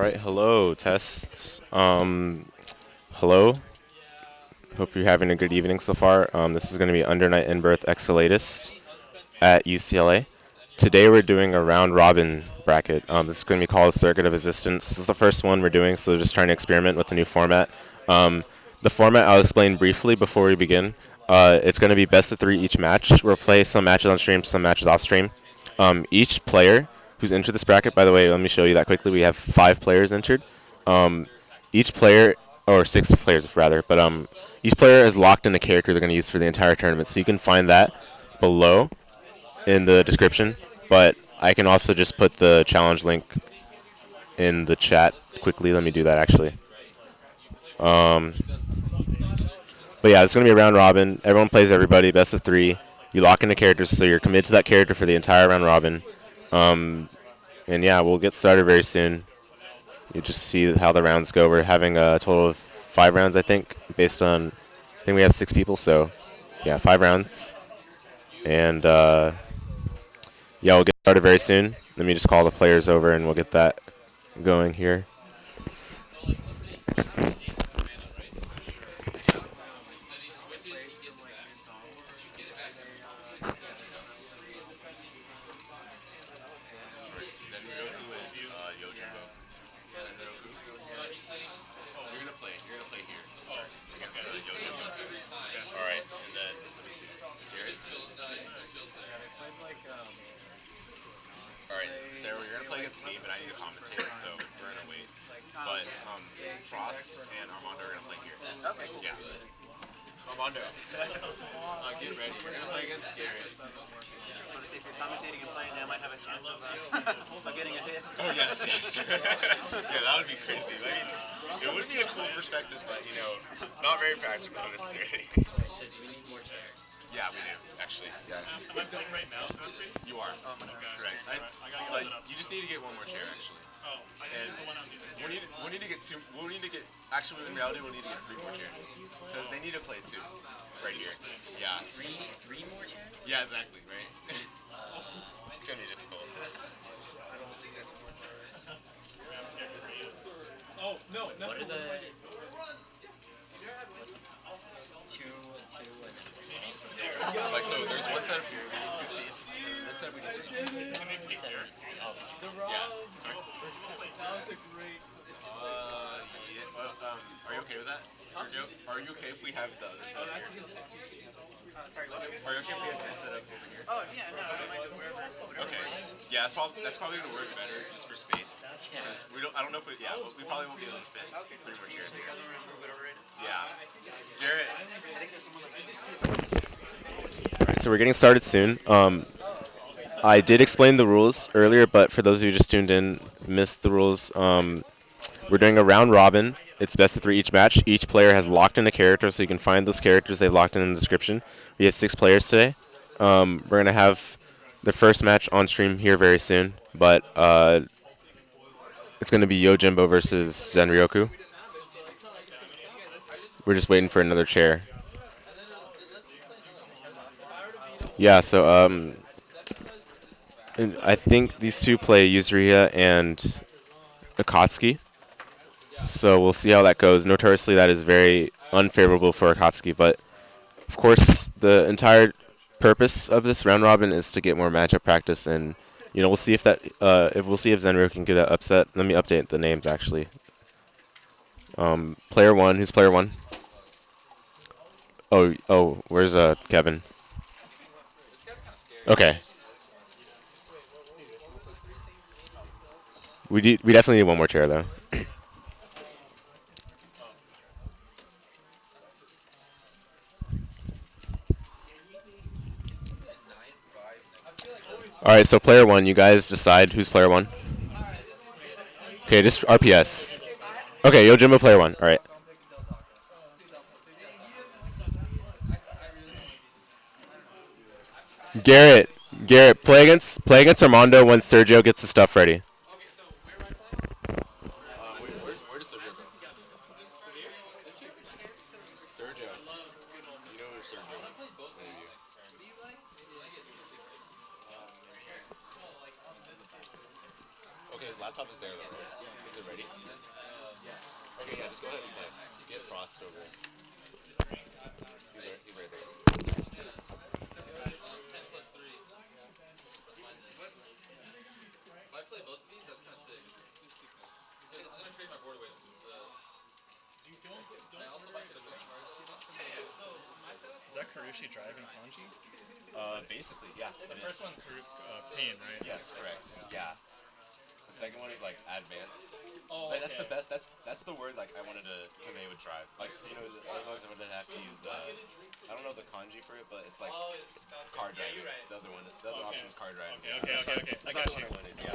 right, hello, tests. Hello. Hope you're having a good evening so far. This is going to be Under Night in Birth Exolatist at UCLA. Today we're doing a round robin bracket. This is going to be called Circuit of EXiStence. This is the first one we're doing, so just trying to experiment with the new format. The format I'll explain briefly before we begin. It's going to be best of three each match. We'll play some matches on stream, some matches off stream. Each player who's entered this bracket, by the way, let me show you that quickly. We have 5 players entered. Each player, or 6 players rather, but each player is locked in a character they're going to use for the entire tournament. So you can find that below in the description. But I can also just put the challenge link in the chat quickly. Let me do that actually. Um, but yeah, it's going to be a round robin. Everyone plays everybody, best of 3. You lock into characters, so you're committed to that character for the entire round robin. And yeah, we'll get started very soon. You just see how the rounds go. We're having a total of 5 rounds, I think, based on, I think we have 6 people, so yeah, 5 rounds. And yeah, we'll get started very soon. Let me just call the players over and we'll get that going here. Zenryoku is YoJimbo. Zenryoku. You're gonna play. You're gonna play here first against YoJimbo. All right, and then let me see. Garrett. All right, Sarah, you're gonna play against me, but I need to commentate, so we're gonna wait. But Frost and Armando are gonna play here. Okay. Yeah. Armando, get ready. We're gonna play against Garrett. I want to say if you're commentating and playing, I might have a chance of getting a hit. Oh yes, yes. Yeah, that would be crazy. I mean, it would be a cool perspective, but not very practical necessarily. Yeah, we do actually. Yeah. Am I built right now? You are. Correct. You just need to get one more chair actually. Oh, I And need the one on these. we'll need to get two. We'll need to get. Actually, in reality, we'll need to get 3 more chairs because they need to play too. Right here. Yeah. Three more chairs? Yeah, exactly. Right. It's gonna be difficult. Oh, no. What are the... Two and Like so, there's one set of here. We need 2 seats. This set we need 3 seats. Yeah. Sorry. That was a great. Yeah. Are you okay with that, Sergio? Are you okay if we have the other set here? sorry, what? Are you okay if we have this set up over here? Oh, yeah, no, I don't mind whatever Okay. works. Yeah, that's probably gonna work better just for space. Because I don't know if we probably won't be able to fit Okay. 3 more chairs You here. guys want to move it over right now? Yeah. Garrett. I think there's someone like... Alright, so we're getting started soon. I did explain the rules earlier, but for those of you who just tuned in, missed the rules. We're doing a round robin. It's best of 3 each match. Each player has locked in a character, so you can find those characters they've locked in the description. We have 6 players today. We're going to have the first match on stream here very soon, but it's going to be YoJimbo versus Zenryoku. We're just waiting for another chair. Yeah, so and I think these two play Yuzuriha and Akatsuki. So we'll see how that goes. Notoriously, that is very unfavorable for Akatsuki, but of course, the entire purpose of this round robin is to get more matchup practice, and we'll see if Zenryoku can get an upset. Let me update the names actually. Player 1, who's player 1? Oh, where's Kevin? Okay. We definitely need one more chair though. All right, so player 1, you guys decide who's player 1. Okay, just RPS. Okay, YoJimbo player 1. All right. Garrett, play against Armando when Sergio gets the stuff ready. Where does Sergio go? Sergio. You know where Sergio is. Okay, laptop is there though, right? Is it ready? Okay, yeah, just go ahead and play. Get Frost over. He's right there. Is that Kurushii driving kanji? Basically, yeah. The first one's pain, right? Yes, correct. Yeah. The second one is like advanced. Oh, Like, that's the best. That's the word like I wanted to convey with drive. Like otherwise I would have to use I don't know the kanji for it, but it's like car driving. The other one, the other option is car driving. Okay. I got you. Yeah.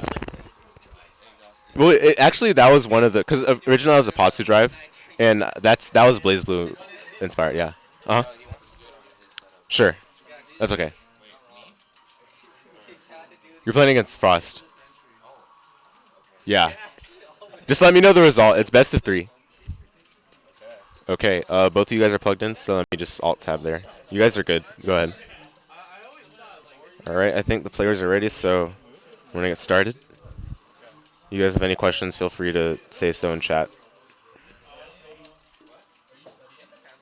Well, actually, that was one of the because originally it was a Potsu drive, and that was Blaze Blue inspired. Yeah. Uh huh. Sure. That's okay. You're playing against Frost. Yeah. Just let me know the result. It's best of 3. Okay. Both of you guys are plugged in, so let me just alt tab there. You guys are good. Go ahead. All right. I think the players are ready, so we're gonna get started. You guys have any questions? Feel free to say so in chat.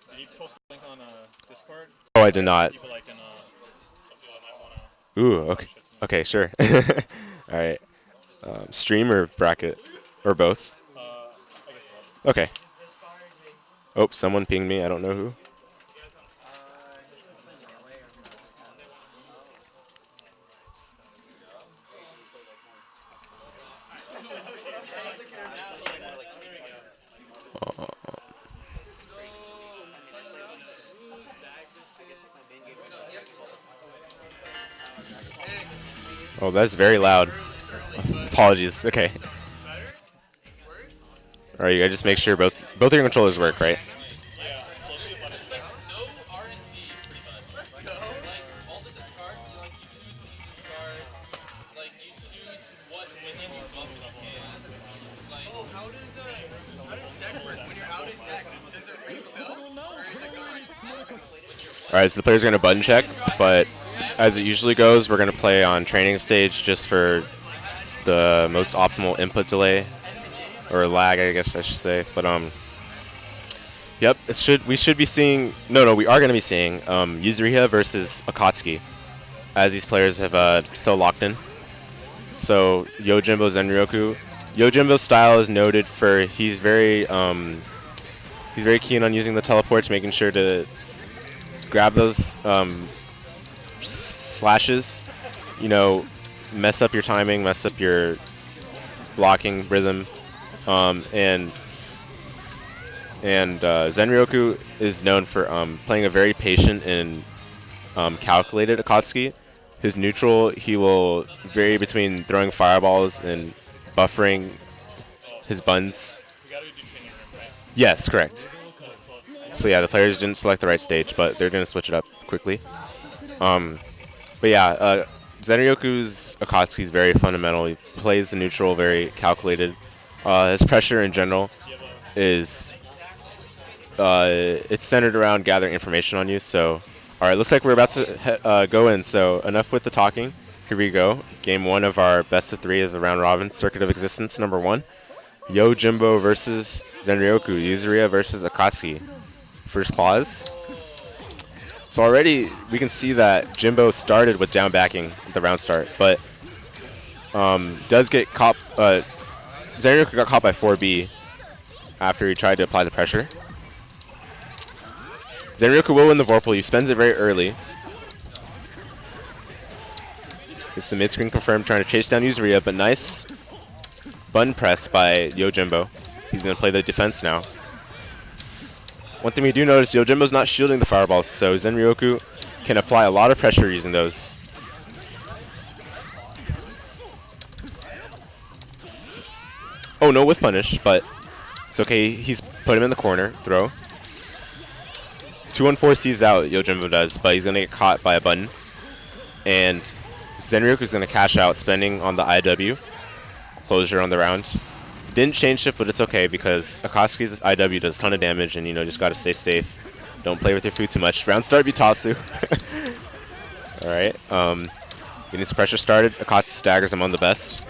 Did you post a link on Discord? Oh, I did not. People like in some people might want Ooh. to Okay. push it. Okay. Sure. All right. Stream or bracket, or both. I guess both. Okay. Oh, someone pinged me. I don't know who. Oh, that's very loud. Apologies. Okay. All right, you gotta just make sure both of your controllers work, right? All right, so the players are gonna button check, but as it usually goes, we're gonna play on training stage just for the most optimal input delay or lag, I guess I should say. But yep, we should be seeing. No, we are gonna be seeing Yuzuriha versus Akatsuki, as these players have so locked in. So YoJimbo Zenryoku. YoJimbo's style is noted for he's very keen on using the teleports, making sure to grab those slashes, mess up your timing, mess up your blocking rhythm, and Zenryoku is known for playing a very patient and calculated Akatsuki. His neutral, he will vary between throwing fireballs and buffering his buns. Yes, correct. So yeah, the players didn't select the right stage, but they're going to switch it up quickly. But yeah, Zenryoku's Akatsuki is very fundamental. He plays the neutral very calculated. His pressure in general is it's centered around gathering information on you. So, all right, looks like we're about to go in. So enough with the talking. Here we go. Game 1 of our best of 3 of the round robin Circuit of Existence number 1. YoJimbo versus Zenryoku. Yuzuriha versus Akatsuki. First clause. So already we can see that Jimbo started with down backing at the round start, but does get caught. Zenryoku got caught by 4B after he tried to apply the pressure. Zenryoku will win the Vorpal. He spends it very early. It's the mid-screen confirmed, trying to chase down Yuzuriha, but nice button press by YoJimbo. He's going to play the defense now. One thing we do notice, YoJimbo's not shielding the fireballs, so Zenryoku can apply a lot of pressure using those. Oh, no whiff punish, but it's okay. He's put him in the corner. Throw. 2-1-4 sees out, YoJimbo does, but he's going to get caught by a button. And Zenryoku's going to cash out, spending on the IW. Closure on the round. Didn't change shift, but it's okay because Akatsuki's IW does a ton of damage, and just gotta stay safe. Don't play with your food too much. Round start Butatsu. All right. Getting his pressure started. Akatsuki staggers him on the best.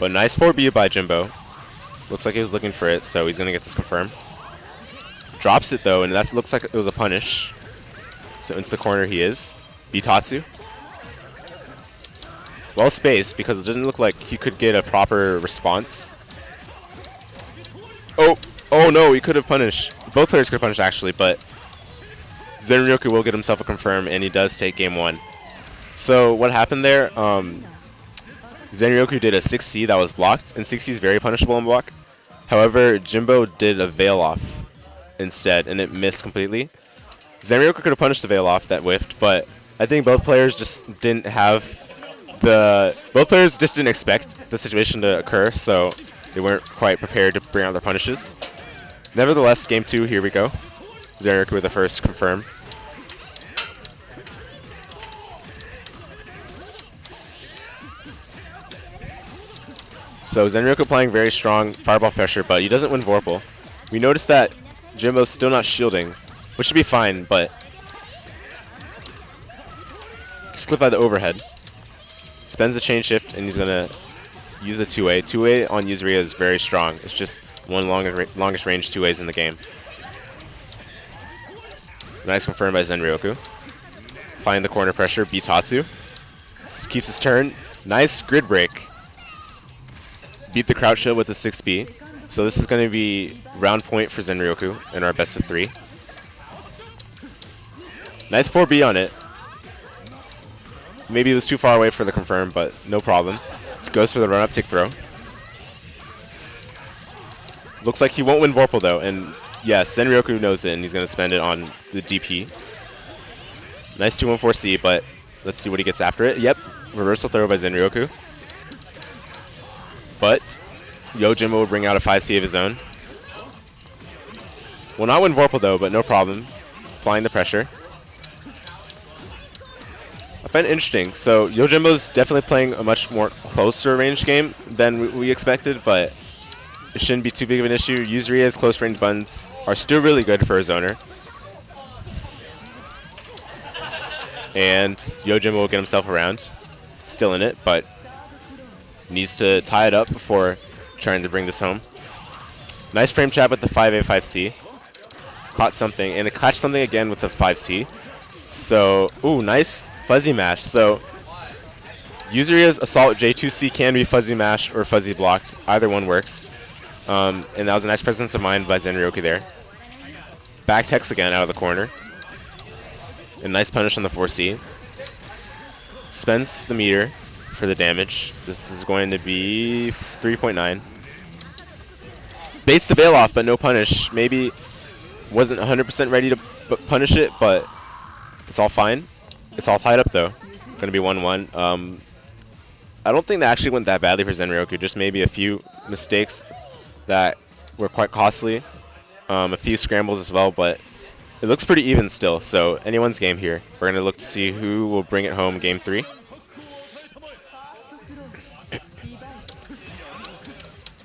But nice 4B by Jimbo. Looks like he was looking for it, so he's going to get this confirmed. Drops it though, and that looks like it was a punish. So into the corner he is. Bitatsu. Well spaced, because it doesn't look like he could get a proper response. Oh no, he could have punished. Both players could have punished actually, but Zenryoku will get himself a confirm, and he does take game 1. So what happened there, Zenryoku did a 6C that was blocked, and 6C is very punishable on block. However, Jimbo did a veil off instead, and it missed completely. Zenryoku could have punished the veil off that whiffed, but I think both players just didn't have both players just didn't expect the situation to occur, so they weren't quite prepared to bring out their punishes. Nevertheless, game 2, here we go. Zenryoku with the first confirm. So Zenryoku playing very strong fireball pressure, but he doesn't win Vorpal. We noticed that Jimbo's still not shielding, which should be fine, but just clip by the overhead. Spends the chain shift, and he's gonna use the 2A. 2A on Yuzuriha is very strong. It's just one longest range 2As in the game. Nice confirm by Zenryoku. Find the corner pressure, Bitatsu. Keeps his turn. Nice grid break. Beat the crouch shield with the 6B. So this is going to be round point for Zenryoku in our best of 3. Nice 4B on it. Maybe it was too far away for the confirm, but no problem. Goes for the run-up tick throw. Looks like he won't win Vorpal though, and yes, Zenryoku knows it, and he's going to spend it on the DP. Nice 2-1-4C, but let's see what he gets after it. Yep, reversal throw by Zenryoku. But YoJimbo will bring out a 5C of his own. Will not win Vorpal though, but no problem. Applying the pressure. I find it interesting. So YoJimbo's definitely playing a much more closer range game than we expected, but it shouldn't be too big of an issue. Yuzuriha's close range buttons are still really good for a zoner. And YoJimbo will get himself around. Still in it, but needs to tie it up before trying to bring this home. Nice frame trap with the 5A, 5C. Caught something, and it caught something again with the 5C. So, ooh, nice fuzzy mash. So, Yuzuriha's Assault J2C can be fuzzy mashed or fuzzy blocked. Either one works. And that was a nice presence of mind by Zenryoku there. Back text again out of the corner. And nice punish on the 4C. Spends the meter for the damage. This is going to be 3.9. Baits the veil off, but no punish. Maybe wasn't 100% ready to punish it, but it's all fine. It's all tied up though. Going to be 1-1. I don't think that actually went that badly for Zenryoku. Just maybe a few mistakes that were quite costly. A few scrambles as well, but it looks pretty even still. So anyone's game here. We're going to look to see who will bring it home game 3.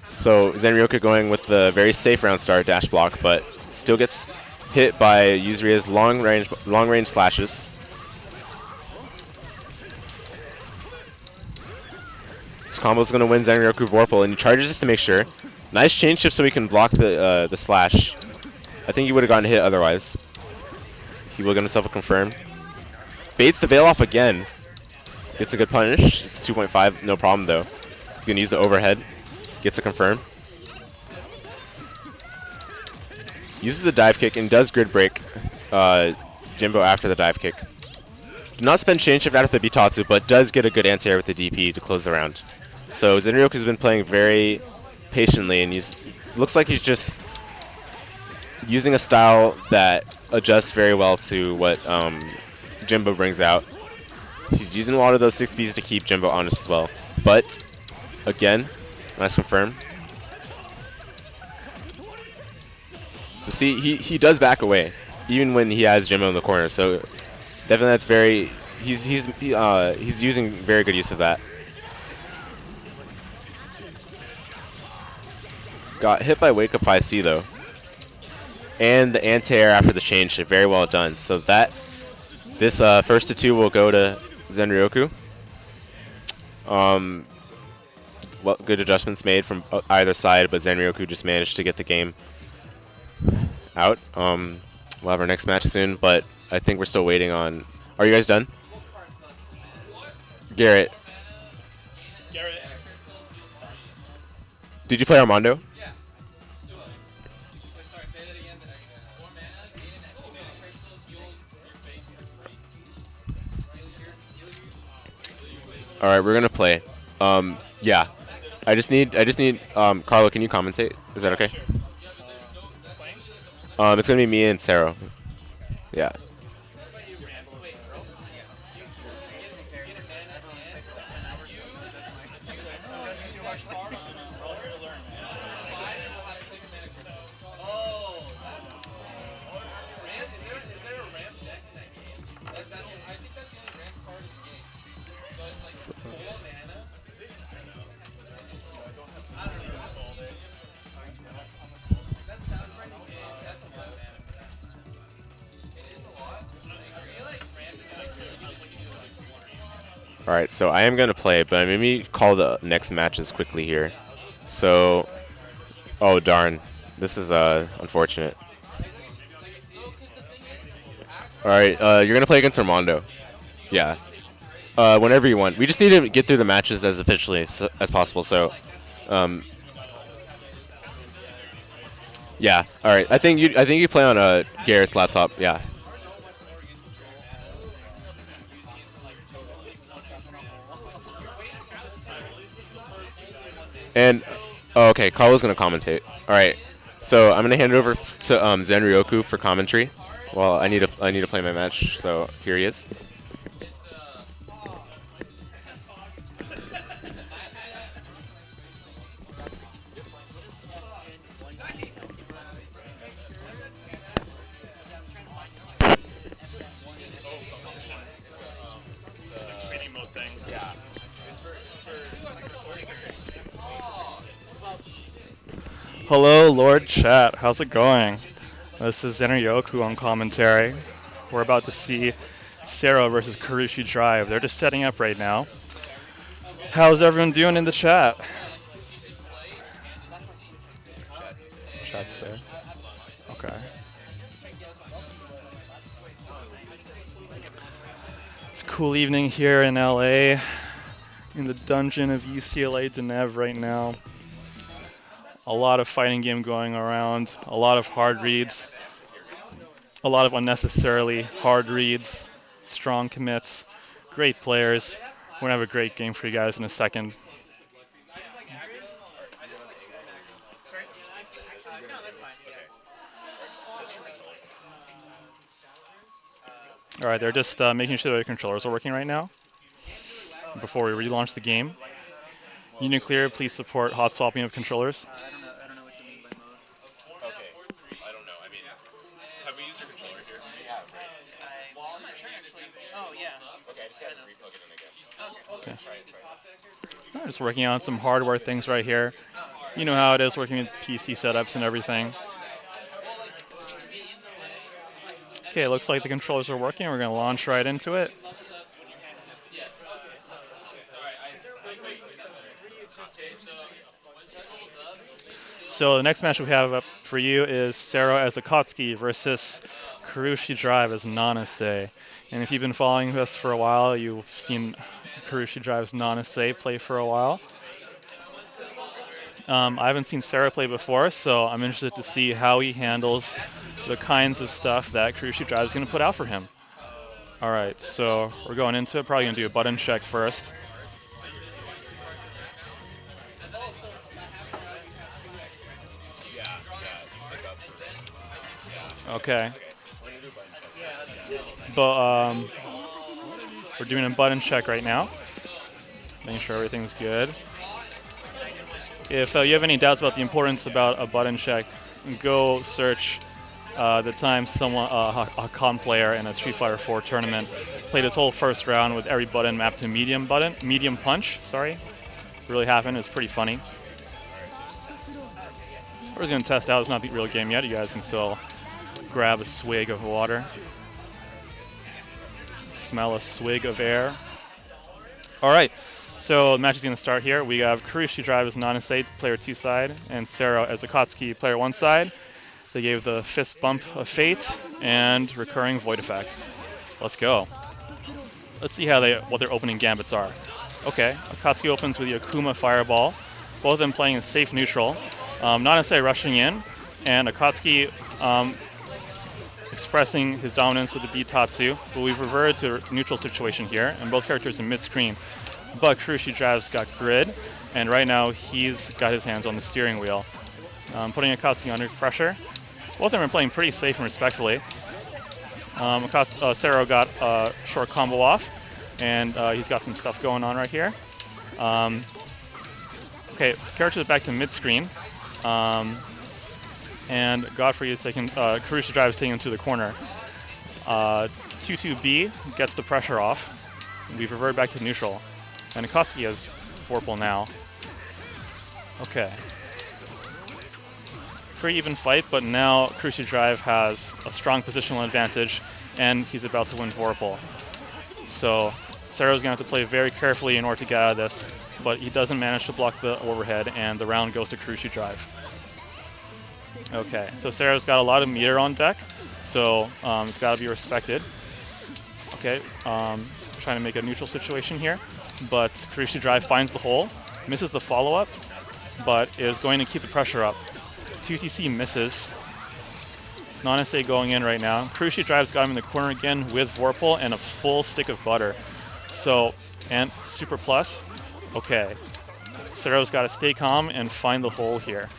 So Zenryoku going with the very safe round start dash block, but still gets hit by Yuzuriha's long range slashes. This combo is going to win Zenryoku Vorpal, and he charges just to make sure. Nice chain shift so he can block the slash. I think he would have gotten hit otherwise. He will get himself a confirm. Baits the veil off again. Gets a good punish. It's 2.5, no problem though. He's going to use the overhead. Gets a confirm. Uses the dive kick and does grid break Jimbo after the dive kick. Did not spend chain shift after the Bitatsu, but does get a good anti-air with the DP to close the round. So Zenryoku's been playing very patiently, and looks like he's just using a style that adjusts very well to what Jimbo brings out. He's using a lot of those 6Bs to keep Jimbo honest as well. But, again, nice confirm. So see, he does back away, even when he has Jimbo in the corner. So definitely that's very, he's using very good use of that. Got hit by Wake Up 5C though. And the anti-air after the chain shift, very well done. So this first to 2 will go to Zenryoku. good adjustments made from either side, but Zenryoku just managed to get the game out. We'll have our next match soon, but I think we're still waiting on. Are you guys done? Garrett, Garrett. did you play Armando? All right, we're gonna play. Yeah, I just need. Carlo, can you commentate? Is that okay? Sure. Who's playing? It's gonna be me and Sero. Yeah. We're all here to learn, man. All right, so I am gonna play, but let me call the next matches quickly here. So, oh darn, this is unfortunate. All right, you're gonna play against Armando. Yeah. Whenever you want. We just need to get through the matches as efficiently as possible. So, um, yeah. All right. I think you play on Garrett's laptop. Yeah. And oh, okay, Carlo's gonna commentate. All right. So I'm gonna hand it over to Zenryoku for commentary. Well, I need to play my match. So here he is. Meeting mode thing. Yeah. Hello, Lord Chat. How's it going? This is Zenryoku on commentary. We're about to see Sero versus Kurushii Drive. They're just setting up right now. How's everyone doing in the chat? Chat's there. Okay. It's a cool evening here in LA, in the dungeon of UCLA Denev right now. A lot of fighting game going around, a lot of hard reads, a lot of unnecessarily hard reads, strong commits, great players. We're going to have a great game for you guys in a second. All right, they're just making sure their controllers are working right now before we relaunch the game. Uniclear, please support hot swapping of controllers. I don't know what you mean by mode. Okay. I don't know. I mean, have we used your controller here? We have, right? I'm not sure actually. Oh yeah. Okay, I just gotta replug it in again. Okay. Try it. Just working on some hardware things right here. You know how it is working with PC setups and everything. Okay, looks like the controllers are working. We're going to launch right into it. So the next match we have up for you is Sero as Akatsuki versus Kurushii Drive as Nanase. And if you've been following us for a while, you've seen Kurushii Drive's Nanase play for a while. I haven't seen Sero play before, so I'm interested to see how he handles the kinds of stuff that Kurushii Drive is going to put out for him. All right, so we're going into it. Probably going to do a button check first. Okay. But we're doing a button check right now, making sure everything's good. If you have any doubts about the importance about a button check, go search the time someone, a con player in a Street Fighter 4 tournament, played his whole first round with every button mapped to medium punch. Sorry, really happened. It's pretty funny. We're just gonna test out. It's not the real game yet. You guys can still grab a swig of water, smell a swig of air. All right. So the match is going to start here. We have Kurushii Drive as Nanase, player 2 side, and Sero as Akatsuki, player 1 side. They gave the fist bump of fate and recurring void effect. Let's go. Let's see what their opening gambits are. Okay, Akatsuki opens with the Akuma Fireball. Both of them playing a safe neutral. Nanase rushing in, and Akatsuki expressing his dominance with the Bitatsu, but we've reverted to a neutral situation here, and both characters in mid-screen. But Kurushii Drive's got grid, and right now he's got his hands on the steering wheel, putting Akatsuki under pressure. Both of them are playing pretty safe and respectfully. Sero got a short combo off, and he's got some stuff going on right here. Okay, characters back to mid-screen. And Godfrey is taking, Kurushii Drive is taking him to the corner. 2-2B gets the pressure off. We've reverted back to neutral. And Akatsuki has Vorpal now. Okay. Pretty even fight, but now Kurushii Drive has a strong positional advantage, and he's about to win Vorpal. So Sero's going to have to play very carefully in order to get out of this, but he doesn't manage to block the overhead, and the round goes to Kurushii Drive. Okay, so Sero's got a lot of meter on deck, so it's got to be respected. Okay, trying to make a neutral situation here, but Kurushii Drive finds the hole, misses the follow-up, but is going to keep the pressure up. 2TC misses. Nanase going in right now. Kurushii Drive's got him in the corner again with Vorpal and a full stick of butter. So, and Super Plus. Okay, Sero's got to stay calm and find the hole here.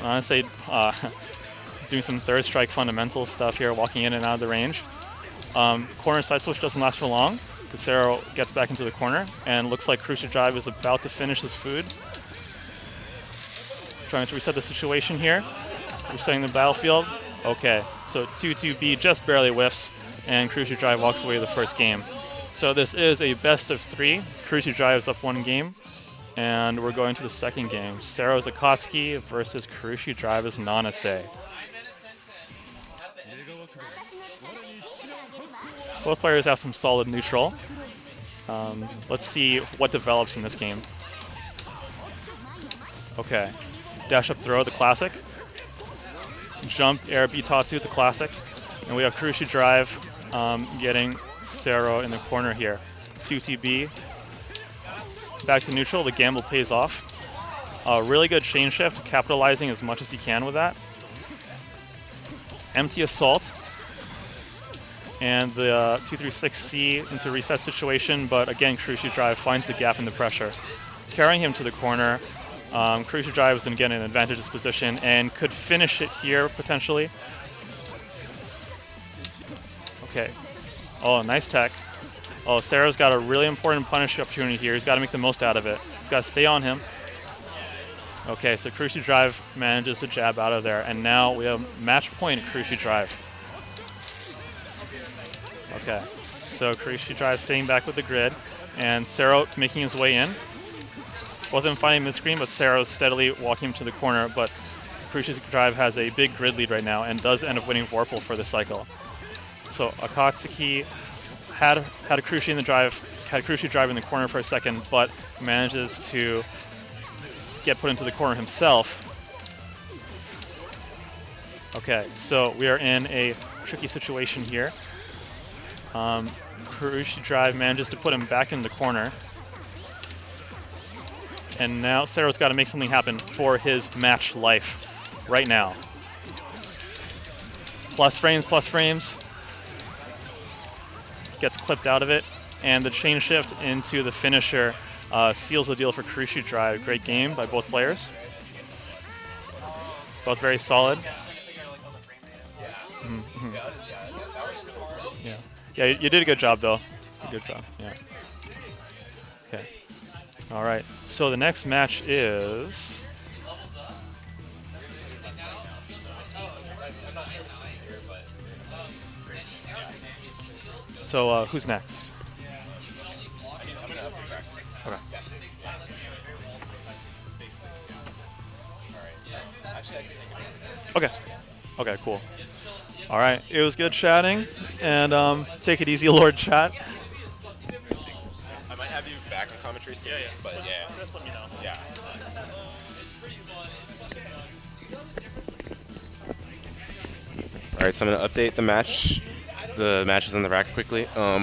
Honestly, doing some third strike fundamental stuff here, walking in and out of the range. Corner side switch doesn't last for long, because Sero gets back into the corner, and looks like Kurushii Drive is about to finish his food. Trying to reset the situation here. Resetting the battlefield. Okay, so 2-2B just barely whiffs, and Kurushii Drive walks away the first game. So this is a best of 3. Kurushii Drive is up 1 game. And we're going to the second game. Sero's Akatsuki versus Kurushii Drive's Nanase. Both players have some solid neutral. Let's see what develops in this game. Okay. Dash up throw, the classic. Jump air Bitatsu, the classic. And we have Kurushii Drive getting Sero in the corner here. 2TB. Back to neutral, the gamble pays off. Really good chain shift, capitalizing as much as he can with that. Empty assault. And the 236C into reset situation, but again, Kurushii Drive finds the gap in the pressure. Carrying him to the corner, Kurushii Drive is going to get an advantageous position and could finish it here, potentially. Okay. Oh, nice tech. Oh, Sero's got a really important punish opportunity here. He's got to make the most out of it. He's got to stay on him. Okay, so Kurushii Drive manages to jab out of there, and now we have match point Kurushii Drive. Okay, so Kurushii Drive staying back with the grid, and Sero making his way in. Both of them finding mid-screen, but Sero's steadily walking him to the corner, but Kurushii Drive has a big grid lead right now and does end up winning Vorpal for this cycle. So Akatsuki had a Kurushii in the drive, had Kurushii Drive in the corner for a second, but manages to get put into the corner himself. Okay, so we are in a tricky situation here. Kurushii Drive manages to put him back in the corner. And now Sero's got to make something happen for his match life right now. Plus frames, plus frames. Gets clipped out of it, and the chain shift into the finisher seals the deal for Kurushii Drive. Great game by both players. Both very solid. Yeah, you did a good job though. Good job. Yeah. Okay. All right. So the next match is. So who's next? Okay. Okay. Okay, cool. All right. It was good chatting, and take it easy, Lord Chat. might have you back on commentary soon. Yeah, yeah. But So yeah, just let me know. yeah. All right, so I'm gonna update the match. The matches in the rack quickly. All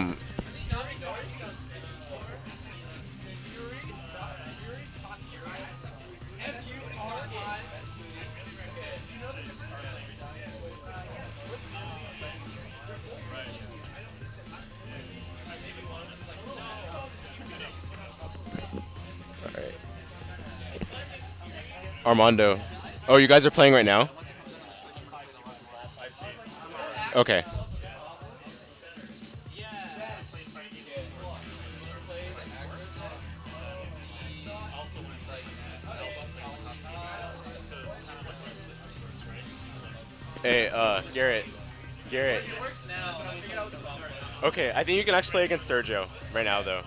right. Armando. Oh, you guys are playing right now? Okay. Hey, Garrett. Garrett. Okay, I think you can actually play against Sergio right now, though.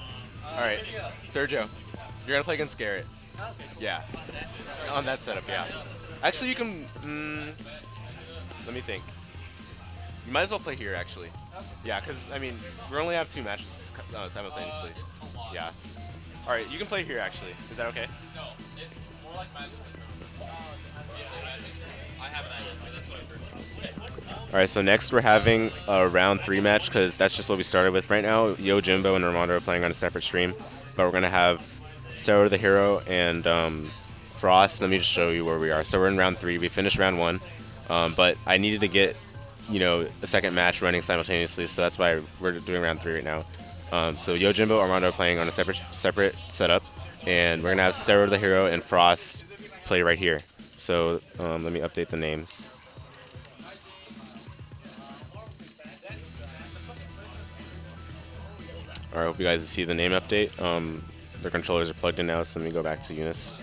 All right, Sergio, you're gonna play against Garrett. Yeah, on that setup, yeah. Actually, you can. Let me think. You might as well play here, actually. Yeah, because I mean, we only have 2 matches simultaneously. Yeah. All right, you can play here, actually. Is that okay? All right, so next we're having a round 3 match because that's just what we started with. Right now, YoJimbo and Armando are playing on a separate stream, but we're gonna have SeroTheHero and Frost. Let me just show you where we are. So we're in round 3. We finished round 1, but I needed to get a second match running simultaneously, so that's why we're doing round 3 right now. So YoJimbo, Armando are playing on a separate setup, and we're gonna have SeroTheHero and Frost play right here. So let me update the names. All right, hope you guys see the name update. Their controllers are plugged in now, so let me go back to Eunice.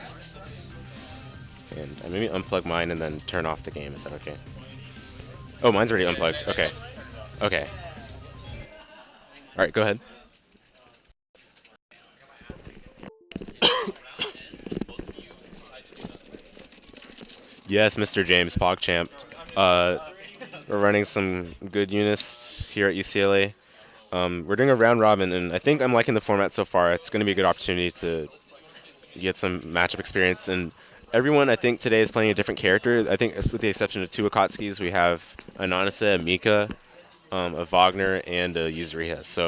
And maybe unplug mine and then turn off the game. Is that okay? Oh, mine's already unplugged. Okay. Okay. All right, go ahead. Yes, Mr. James, PogChamp. We're running some good units here at UCLA. We're doing a round robin, and I think I'm liking the format so far. It's going to be a good opportunity to get some matchup experience. And everyone, I think, today is playing a different character. I think, with the exception of 2 Akatsukis, we have a Nanase, a Mika, a Wagner, and a Yuzuriha. So